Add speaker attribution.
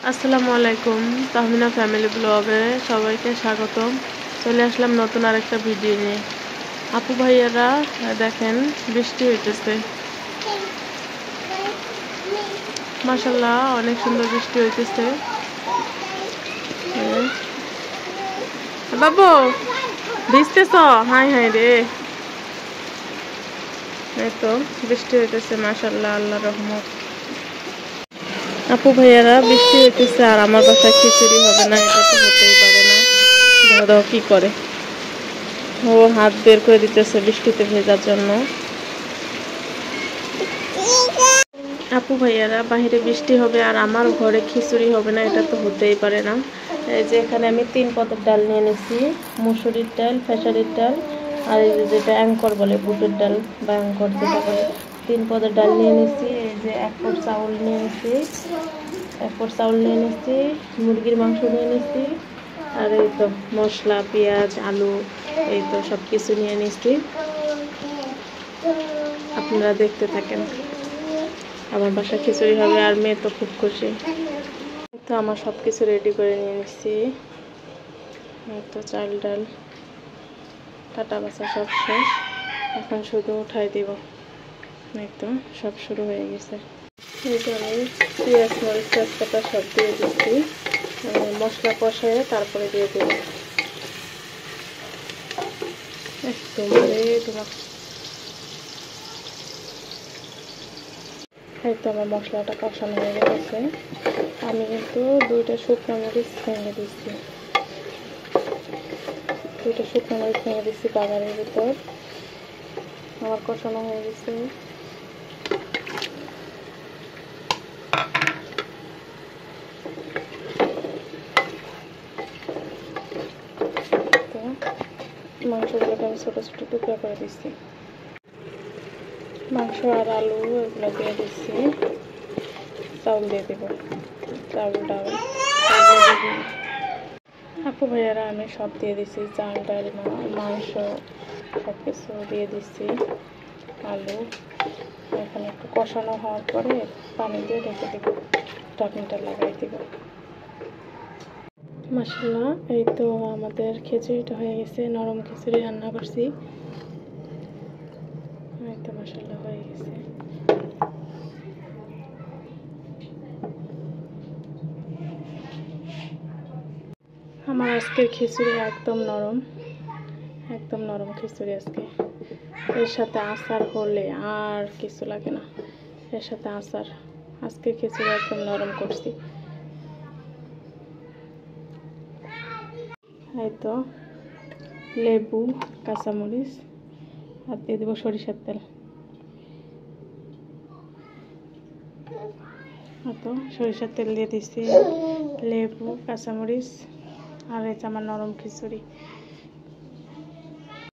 Speaker 1: আসসালামু আলাইকুম, তাহমিনা ফ্যামিলি ব্লগে সবাইকে স্বাগতম। চলে আসলাম নতুন আরেকটা ভিডিও নিয়ে। আপু ভাইয়ারা দেখেন বৃষ্টি হইতেছে, মাশাআল্লাহ অনেক সুন্দর বৃষ্টি হইতেছে। বাবু ভিজতেছ? হাই হাই রে, এই তো বৃষ্টি হইতেছে মাশাআল্লাহ, আল্লাহর রহমত। আপু ভাইয়ারা বৃষ্টি হইতেছে আর আমার বাসায় খিচুড়ি হবে না, এটা তো হতেই পারে না। ধরো কি করে, ও হাত বের করে দিতেছে বৃষ্টিতে ভেজার জন্য। আপু ভাইয়ারা বাহিরে বৃষ্টি হবে আর আমার ঘরে খিচুড়ি হবে না, এটা তো হতেই পারে না। এই যে এখানে আমি 3 পদের ডাল নিয়ে নিছি, মুসুরির ডাল, খেসারির ডাল আর এই যে যেটা অ্যাঙ্কর বলে, বুটের ডাল বা অ্যাঙ্কর যেটা বলে, 3 পদের ডাল নিয়ে নিছি। এই যে 1 পদ চাউল নিয়ে নিছি, 1 পদ চাউল নিয়ে নিছি, মুরগির মাংস নিয়ে নিছি, আর এই তো মশলা, পেঁয়াজ, আলু, এই তো সব কিছু নিয়ে নিছি। আপনারা দেখতে থাকেন। আমার বাসা খিচুড়ি হবে আর মেয়ে তো খুব খুশি। তো আমার সব কিছু রেডি করে নিয়ে নিচ্ছি। তো চাল ডাল কাটা বাছা সব শেষ, এখন শুধু উঠাই দিব। তো সব শুরু হয়ে গেছে। এই যে আমি পেঁয়াজ, মরিচ, তেজপাতা সব দিয়ে দিচ্ছি, মশলা কষায় তারপরে দিয়ে দেব। একটু এই তো আমার মশলাটা কষানো হয়ে গেছে। আমি কিন্তু 2টা শুকনো মরিচ ভেঙে দিচ্ছি, 2টা শুকনো মরিচ ভেঙে দিচ্ছি বাগানের ভিতর। আমার কষানো হয়ে গেছে। তো মাংসগুলোকে আমি ছোটো ছোটো টুকরা করে দিচ্ছি, মাংস আর আলু এগুলো দিয়ে দিচ্ছি। চাউল দিয়ে দেবো, চাউল ডাল। আপু ভাইয়ারা আমি সব দিয়ে দিচ্ছি, চাল ডাল মাংস সব কিছু দিয়ে দিচ্ছি, আলু। এখানে একটু কষানো হওয়ার পরে পানি দিয়ে ঢেকে দেবো, ঢাকনিটা লাগাই দেবো। মাশাআল্লাহ, এই তো আমাদের খিচুড়িটা হয়ে গেছে, নরম খিচুড়ি রান্না করছি। এই তো মাশাআল্লাহ হয়ে গেছে। আমার আজকের খিচুড়ি একদম নরম, একদম নরম খিচুড়ি আজকে। এর সাথে আচার হলে আর কিছু লাগে না, এর সাথে আচার। আজকে খিচুড়ি একদম নরম করছি। এই তো লেবু, কাঁচামরিচ আর দিয়ে দেবো সরিষার তেল। তো সরিষার তেল দিয়ে দিচ্ছি, লেবু, কাঁচামরিচ আর এই যে আমার নরম খিচুড়ি।